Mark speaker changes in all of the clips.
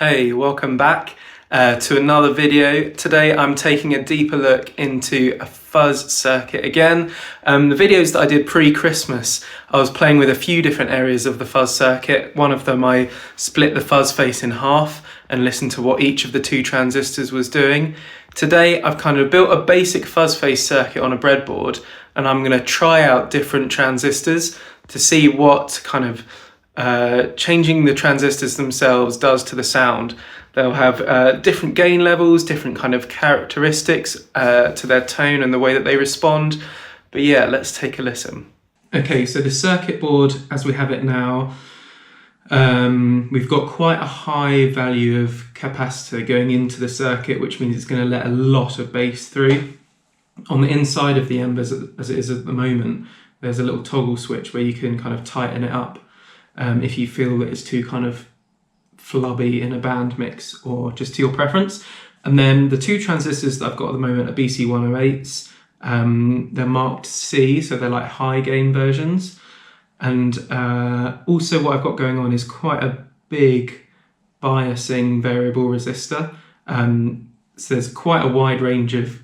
Speaker 1: Hey, welcome back to another video. Today I'm taking a deeper look into a fuzz circuit again. The videos that I did pre-Christmas, I was playing with a few different areas of the fuzz circuit. One of them I split the fuzz face in half and listened to what each of the two transistors was doing. Today I've kind of built a basic fuzz face circuit on a breadboard, and I'm going to try out different transistors to see what kind of changing the transistors themselves does to the sound. They'll have different gain levels, different kind of characteristics to their tone and the way that they respond. But yeah, let's take a listen. Okay, so the circuit board as we have it now, we've got quite a high value of capacitor going into the circuit, which means it's going to let a lot of bass through. On the inside of the amp, as it is at the moment, there's a little toggle switch where you can kind of tighten it up if you feel that it's too kind of flubby in a band mix, or just to your preference. And then the two transistors that I've got at the moment are BC108s. They're marked C, so they're like high gain versions. And also what I've got going on is quite a big biasing variable resistor. So there's quite a wide range of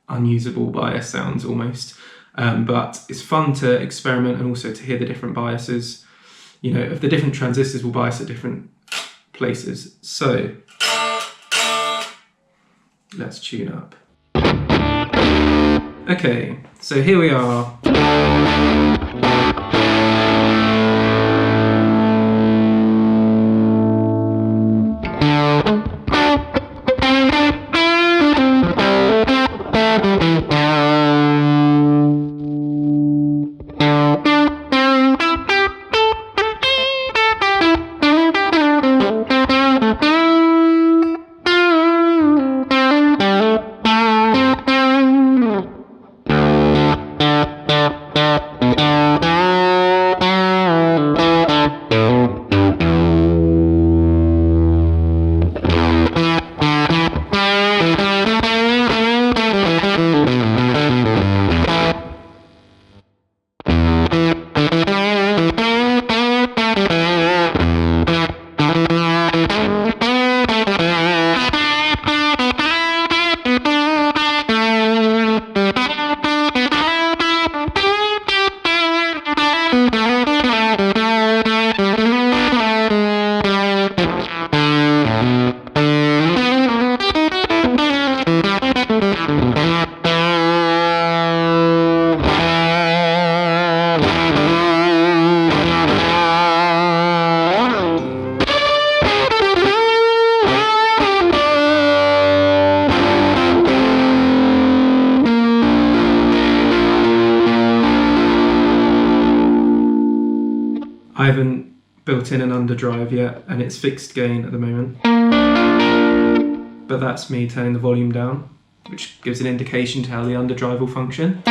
Speaker 1: unusable bias sounds almost. But it's fun to experiment and also to hear the different biases. You know, if the different transistors will bias at different places. So let's tune up. Okay, so here we are. I haven't built in an underdrive yet, and it's fixed gain at the moment. But that's me turning the volume down, which gives an indication to how the underdrive will function.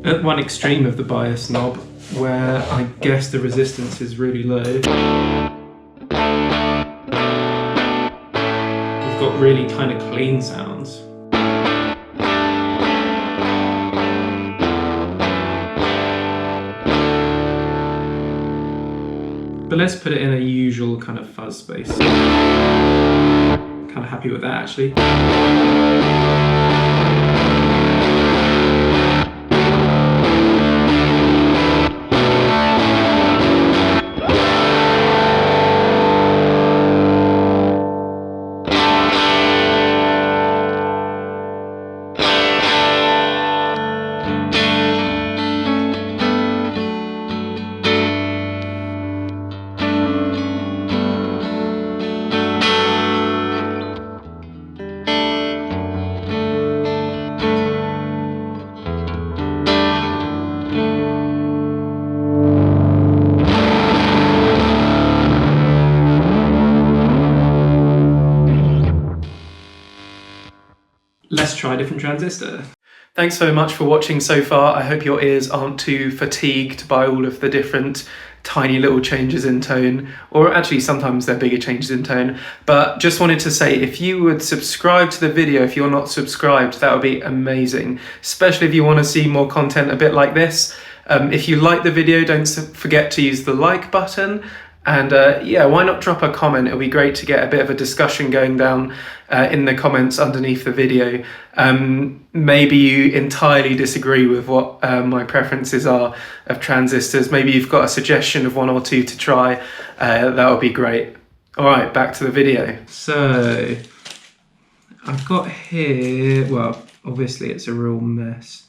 Speaker 1: At one extreme of the bias knob, where I guess the resistance is really low, we've got really kind of clean sounds. But let's put it in a usual kind of fuzz space. Kind kind of happy with that actually. Let's try a different transistor. Thanks so much for watching so far. I hope your ears aren't too fatigued by all of the different tiny little changes in tone, or actually sometimes they're bigger changes in tone. But just wanted to say, if you would subscribe to the video, if you're not subscribed, that would be amazing, especially if you want to see more content a bit like this. If you like the video, don't forget to use the like button. And yeah, why not drop a comment? It'll be great to get a bit of a discussion going down in the comments underneath the video. Maybe you entirely disagree with what my preferences are of transistors. Maybe you've got a suggestion of one or two to try. That would be great. All right, back to the video. So I've got here, well, obviously it's a real mess.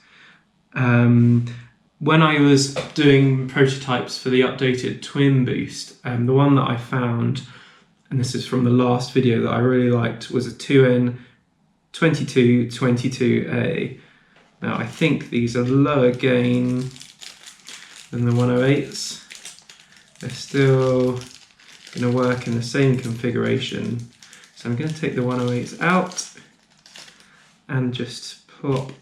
Speaker 1: When I was doing prototypes for the updated twin boost, the one that I found, and this is from the last video that I really liked, was a 2N2222A. Now I think these are lower gain than the 108s. They're still going to work in the same configuration. So I'm going to take the 108s out and just plop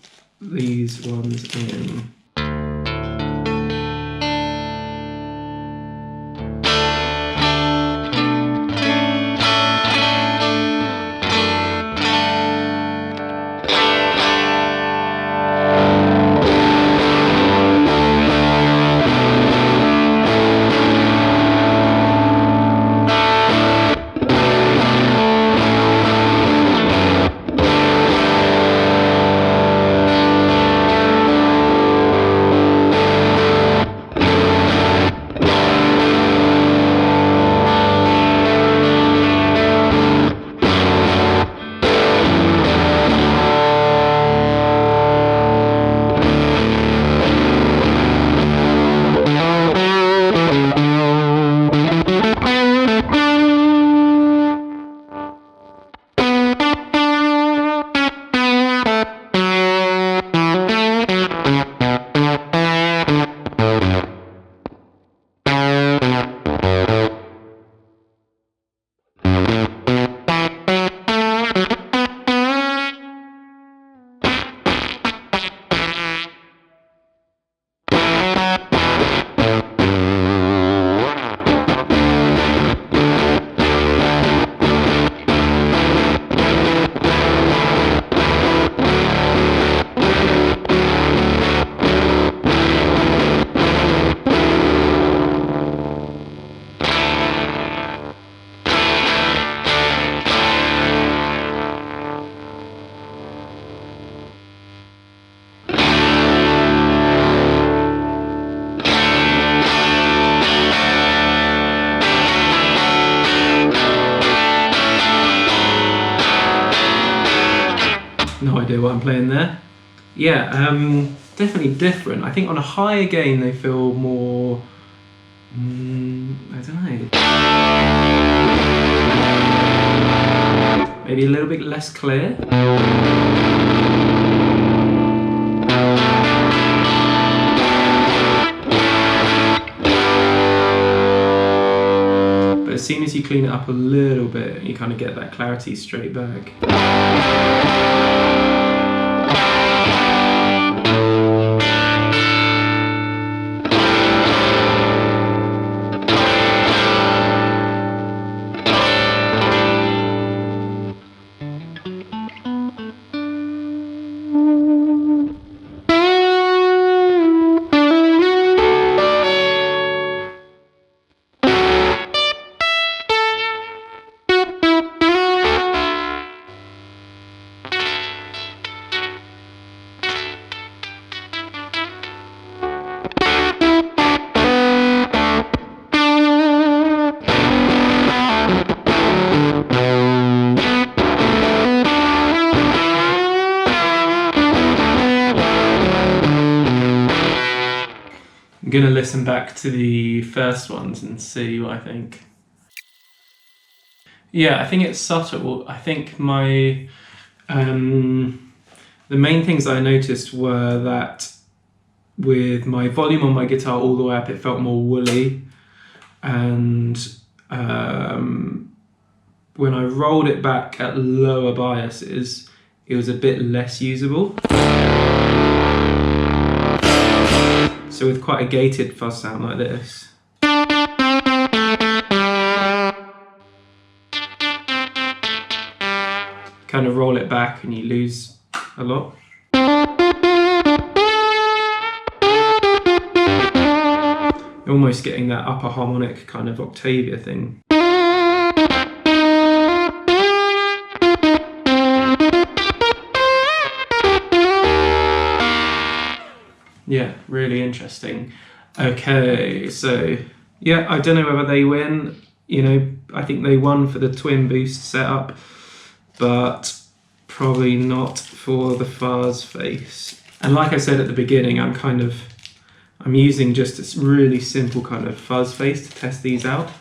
Speaker 1: these ones in. No idea what I'm playing there. Yeah, definitely different. I think on a higher gain they feel more, I don't know. Maybe a little bit less clear. But as soon as you clean it up a little bit, you kind of get that clarity straight back. going to listen back to the first ones and see what I think. Yeah, I think it's subtle. I think my the main things I noticed were that with my volume on my guitar all the way up, it felt more woolly, and when I rolled it back at lower biases, it was a bit less usable. So with quite a gated fuzz sound like this, kind of roll it back and you lose a lot. You're almost getting that upper harmonic kind of Octavia thing. Yeah, really interesting. Okay, so yeah, I don't know whether they win. You know, I think they won for the twin boost setup, but probably not for the Fuzz Face. And like I said at the beginning, I'm using just a really simple kind of Fuzz Face to test these out.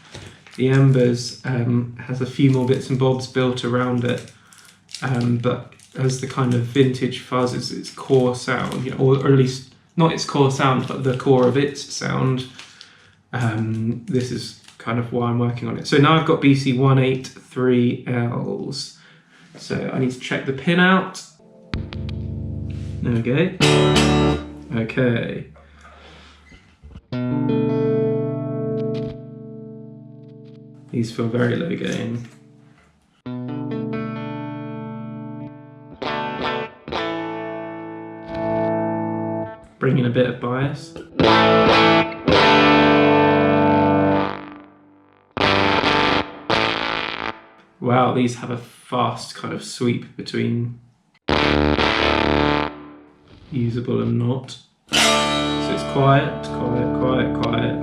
Speaker 1: The Embers has a few more bits and bobs built around it, but as the kind of vintage fuzz is its core sound, you know, or at least not its core sound, but the core of its sound. This is kind of why I'm working on it. So now I've got BC183Ls. So I need to check the pin out. There we go. Okay. These feel very low gain. Bring in a bit of bias. Wow, these have a fast kind of sweep between usable and not. So it's quiet, quiet, quiet, quiet.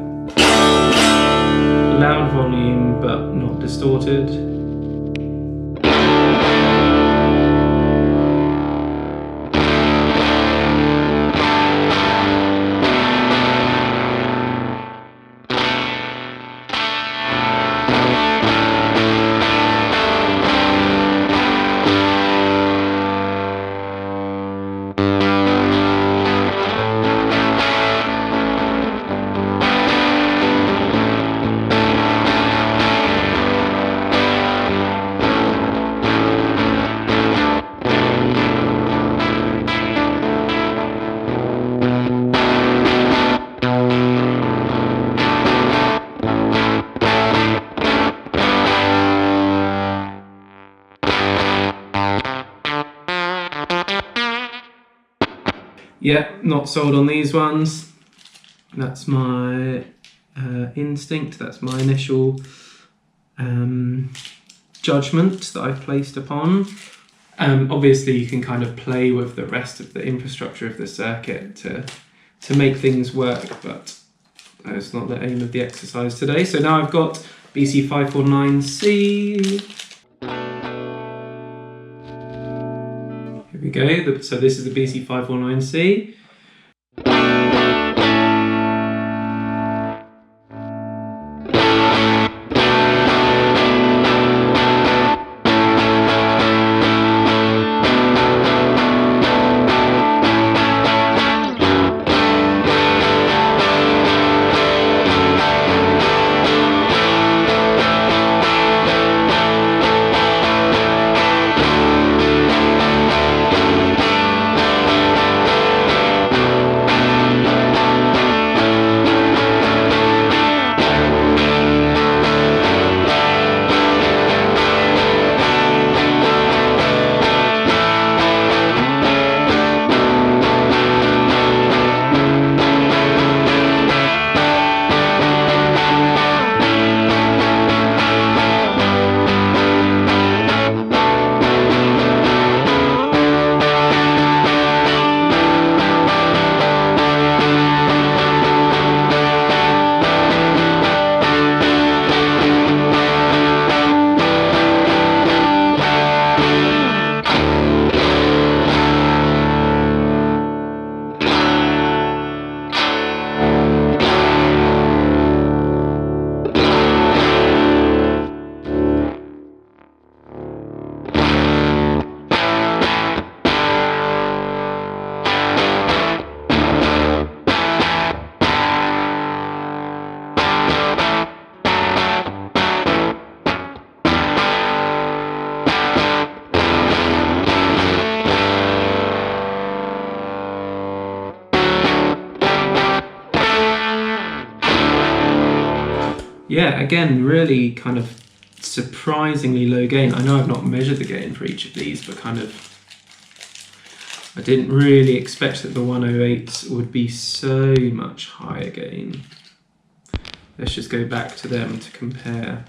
Speaker 1: Loud volume, but not distorted. Yeah, not sold on these ones. That's my instinct, that's my initial judgment that I've placed upon. Obviously you can kind of play with the rest of the infrastructure of the circuit to make things work, but that's not the aim of the exercise today. So now I've got BC549C. Here we go, so this is the BC549C. yeah, again, really kind of surprisingly low gain. I know I've not measured the gain for each of these, but kind of I didn't really expect that the 108s would be so much higher gain. Let's just go back to them to compare.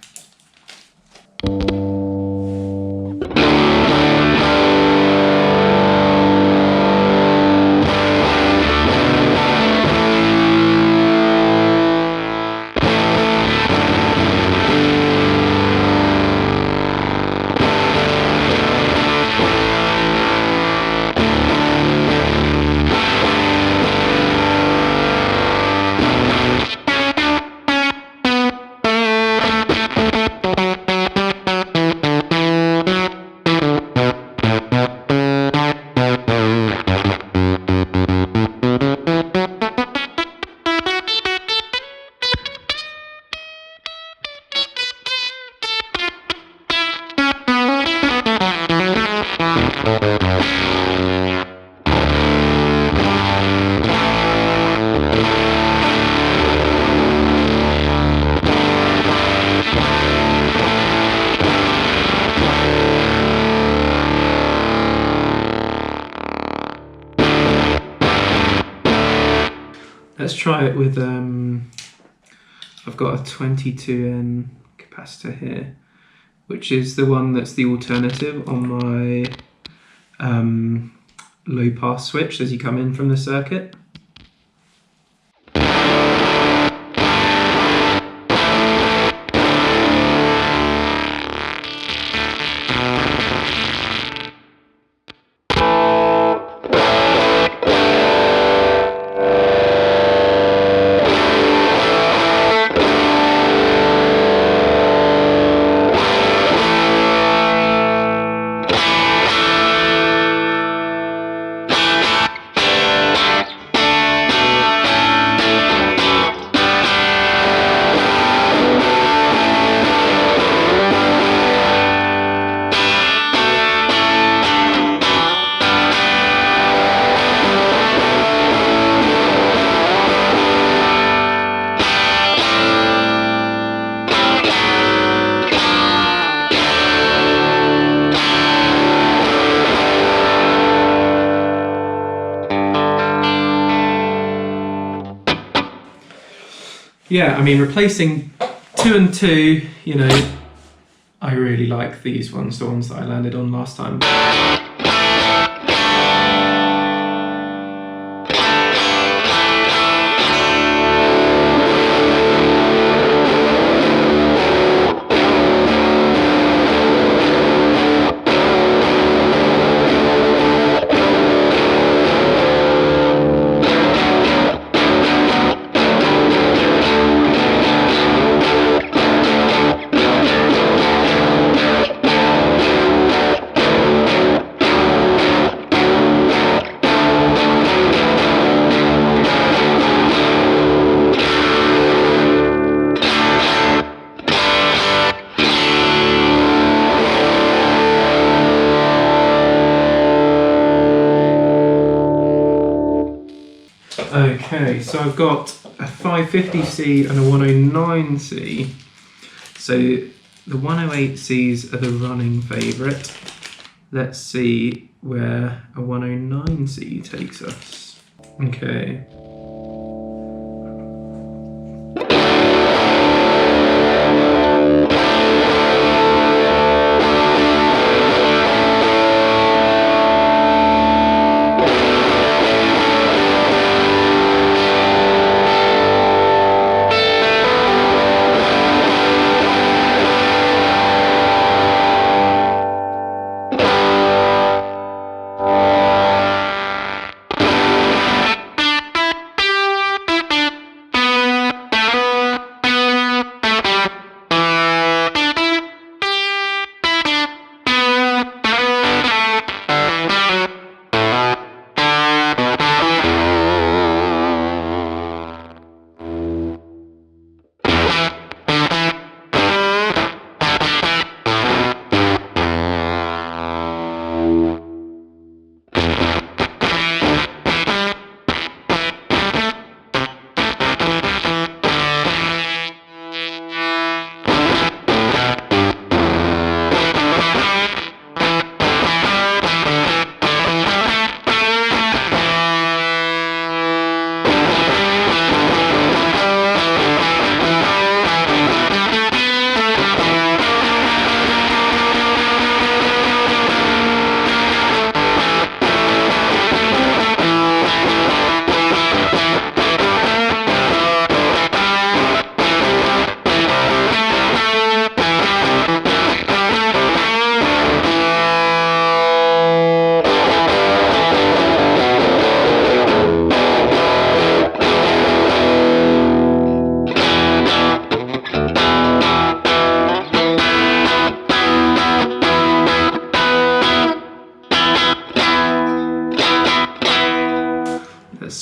Speaker 1: Let's try it with, I've got a 22N capacitor here, which is the one that's the alternative on my low pass switch as you come in from the circuit. Yeah, I mean, replacing 2 and 2, you know, I really like these ones, the ones that I landed on last time. Okay, so I've got a 550C and a 109C. So the 108Cs are the running favourite. Let's see where a 109C takes us. Okay.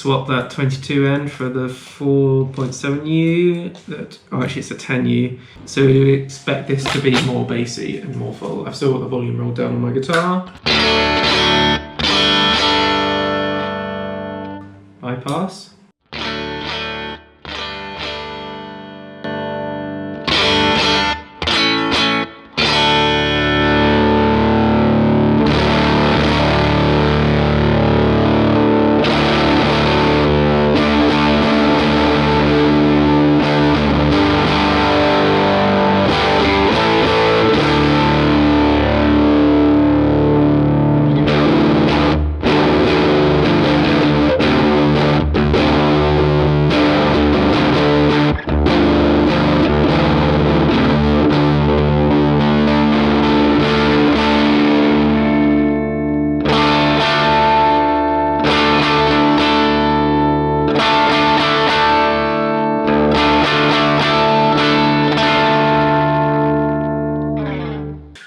Speaker 1: swap that 22N for the 4.7U. Oh, actually it's a 10U. So we expect this to be more bassy and more full. I've still got the volume rolled down on my guitar. High pass.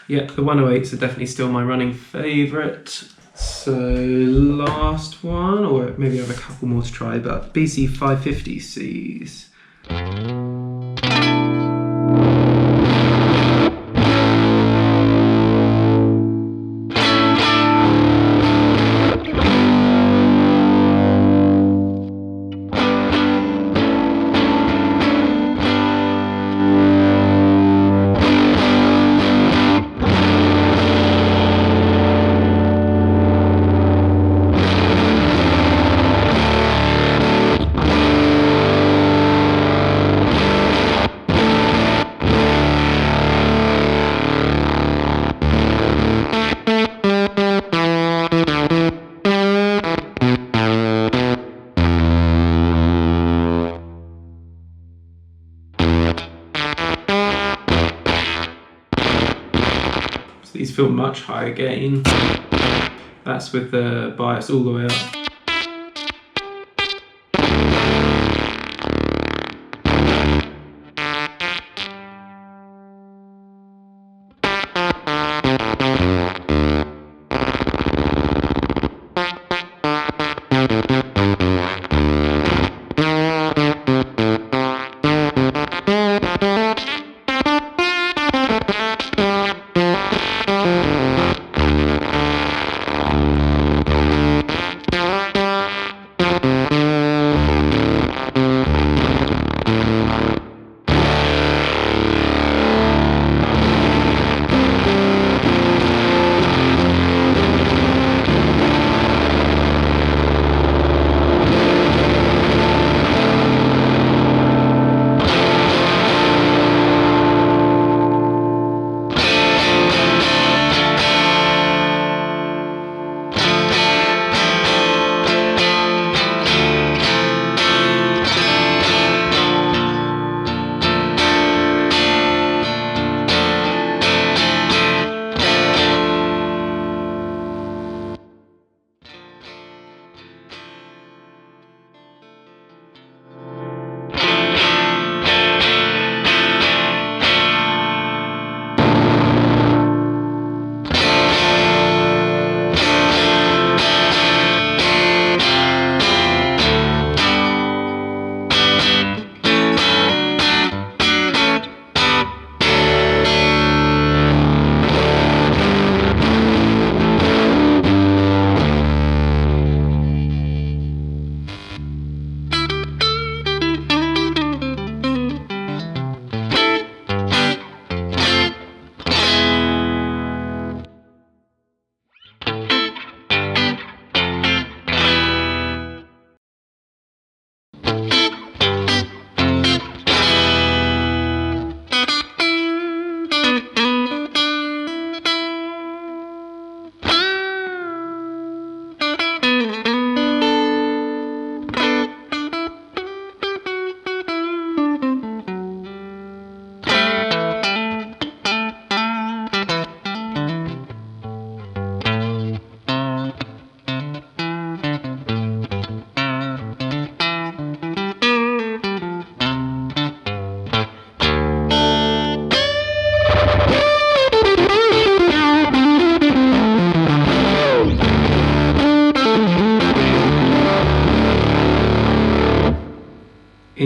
Speaker 1: Yeah, the 108s are definitely still my running favourite. So last one, or maybe I have a couple more to try, but BC550Cs. These feel much higher gain. That's with the bias all the way up.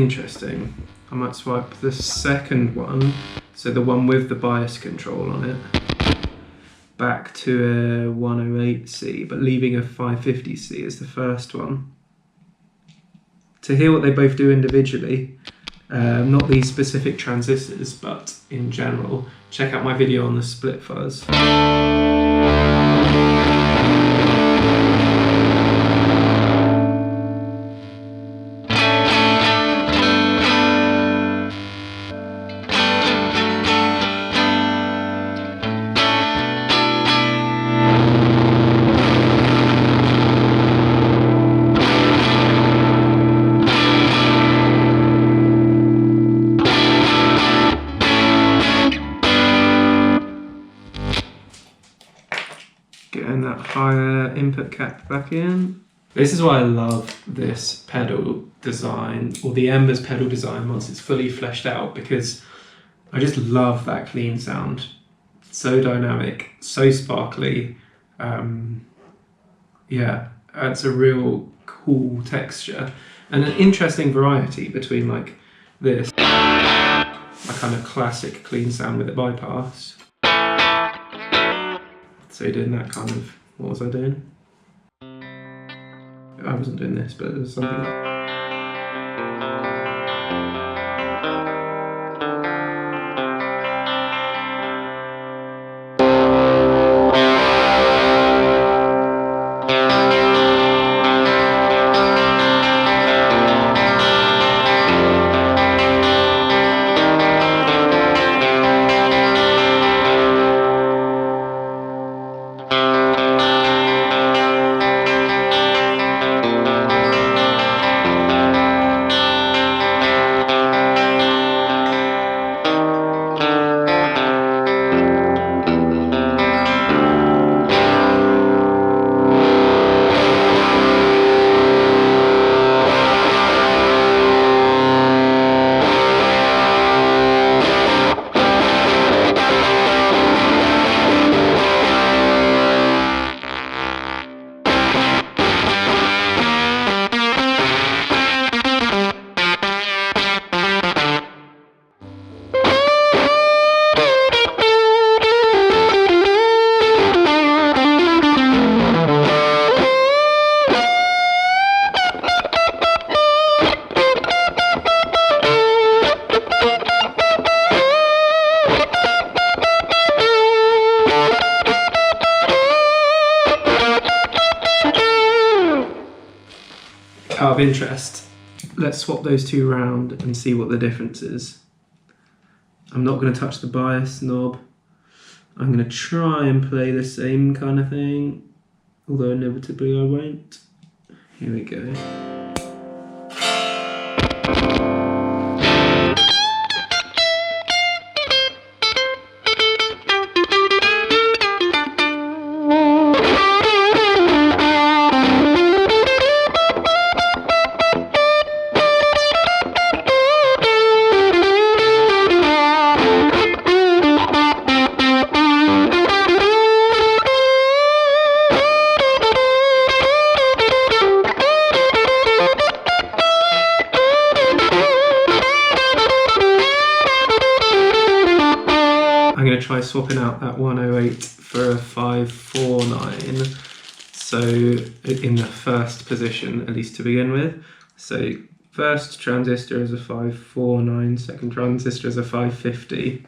Speaker 1: interesting. I might swipe the second one, so the one with the bias control on it, back to a 108C, but leaving a 550C as the first one. To hear what they both do individually, not these specific transistors, but in general, check out my video on the split fuzz. Getting that higher input cap back in. This is why I love this pedal design, or the Embers pedal design once it's fully fleshed out, because I just love that clean sound. So dynamic, so sparkly. Yeah, it's a real cool texture and an interesting variety between like this, a kind of classic clean sound with a bypass. So doing that kind of, what was I doing? I wasn't doing this, but it was something like out of interest. Let's swap those two around and see what the difference is. I'm not going to touch the bias knob. I'm going to try and play the same kind of thing, although inevitably I won't. Here we go. I'm going to try swapping out that 108 for a 549, so in the first position, at least to begin with. So first transistor is a 549, second transistor is a 550.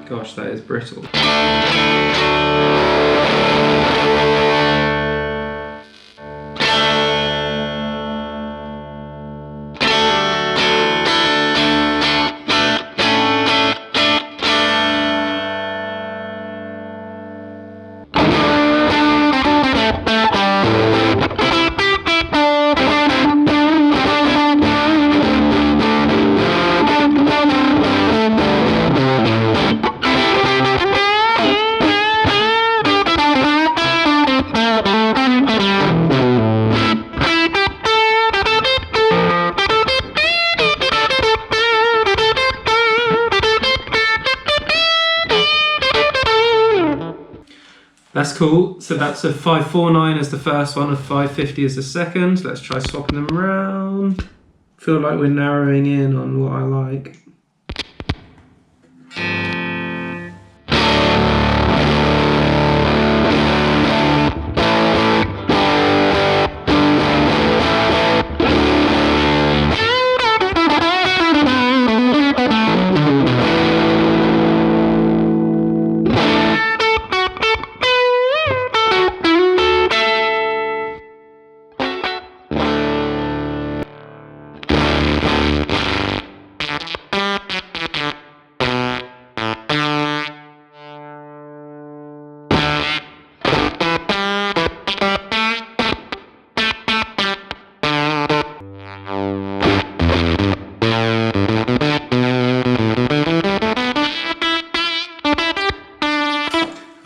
Speaker 1: Gosh, that is brittle. that's cool. So that's a 549 as the first one, a 550 as the second. Let's try swapping them around. Feel like we're narrowing in on what I like.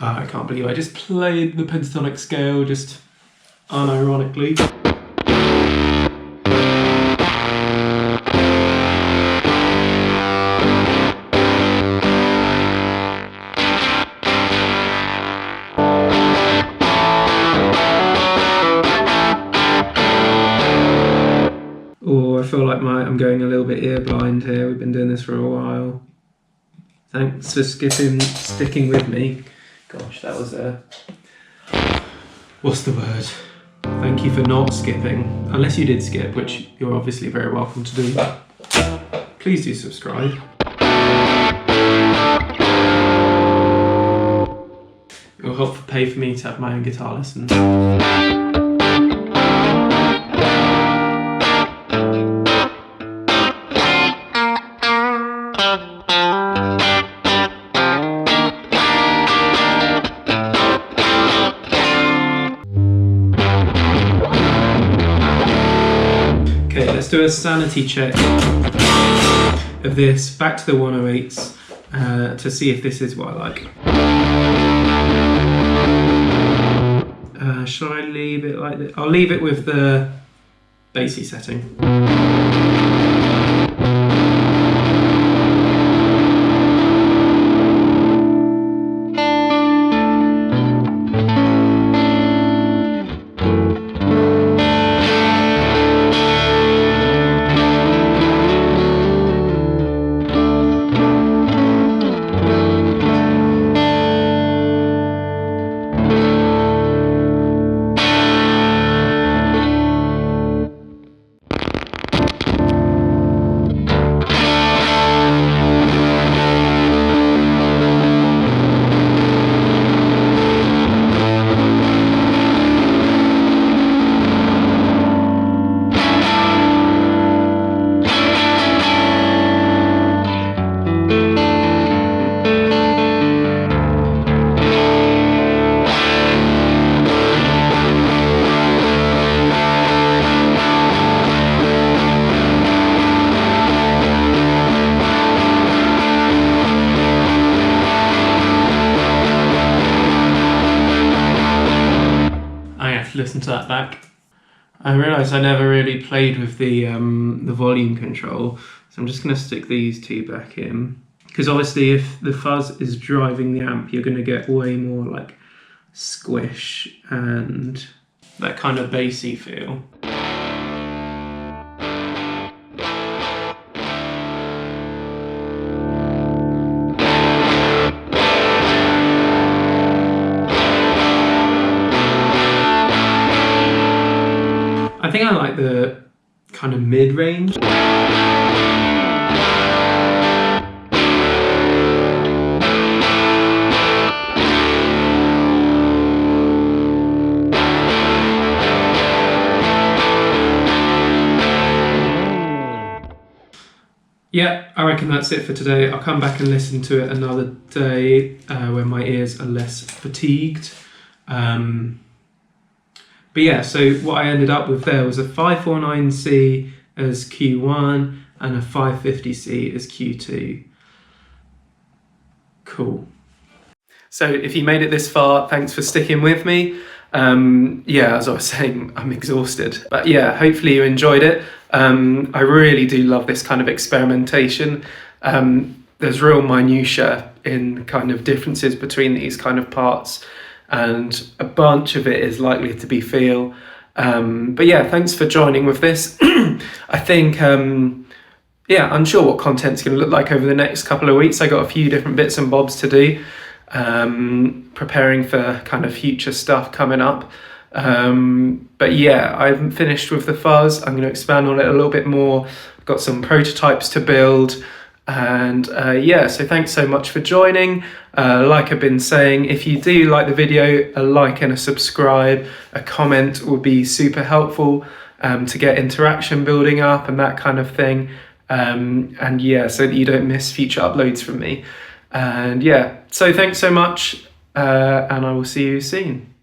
Speaker 1: I can't believe I just played the pentatonic scale just unironically. Oh, I feel like I'm going a little bit ear blind here. We've been doing this for a while. Thanks for sticking with me. Gosh, that was what's the word? Thank you for not skipping. Unless you did skip, which you're obviously very welcome to do. Please do subscribe. It will help pay for me to have my own guitar lessons. Let's do a sanity check of this back to the 108s to see if this is what I like. Should I leave it like this? I'll leave it with the bassy setting. Listen to that back. I realised I never really played with the volume control, so I'm just going to stick these two back in, because obviously if the fuzz is driving the amp, you're going to get way more like squish and that kind of bassy feel. I think I like the kind of mid-range. Yeah, I reckon that's it for today. I'll come back and listen to it another day when my ears are less fatigued. But yeah, so what I ended up with there was a 549C as Q1 and a 550C as Q2. Cool. So if you made it this far, thanks for sticking with me. Yeah, as I was saying, I'm exhausted. But yeah, hopefully you enjoyed it. I really do love this kind of experimentation. There's real minutiae in kind of differences between these kind of parts. and a bunch of it is likely to be feel. But yeah, thanks for joining with this. I think, yeah, unsure what content's going to look like over the next couple of weeks. I got a few different bits and bobs to do, preparing for kind of future stuff coming up. But yeah, I haven't finished with the fuzz. I'm going to expand on it a little bit more. I've got some prototypes to build. And yeah, so thanks so much for joining. Like I've been saying, if you do like the video, a like and a subscribe, a comment will be super helpful to get interaction building up and that kind of thing. And yeah, so that you don't miss future uploads from me. And yeah, so thanks so much, and I will see you soon.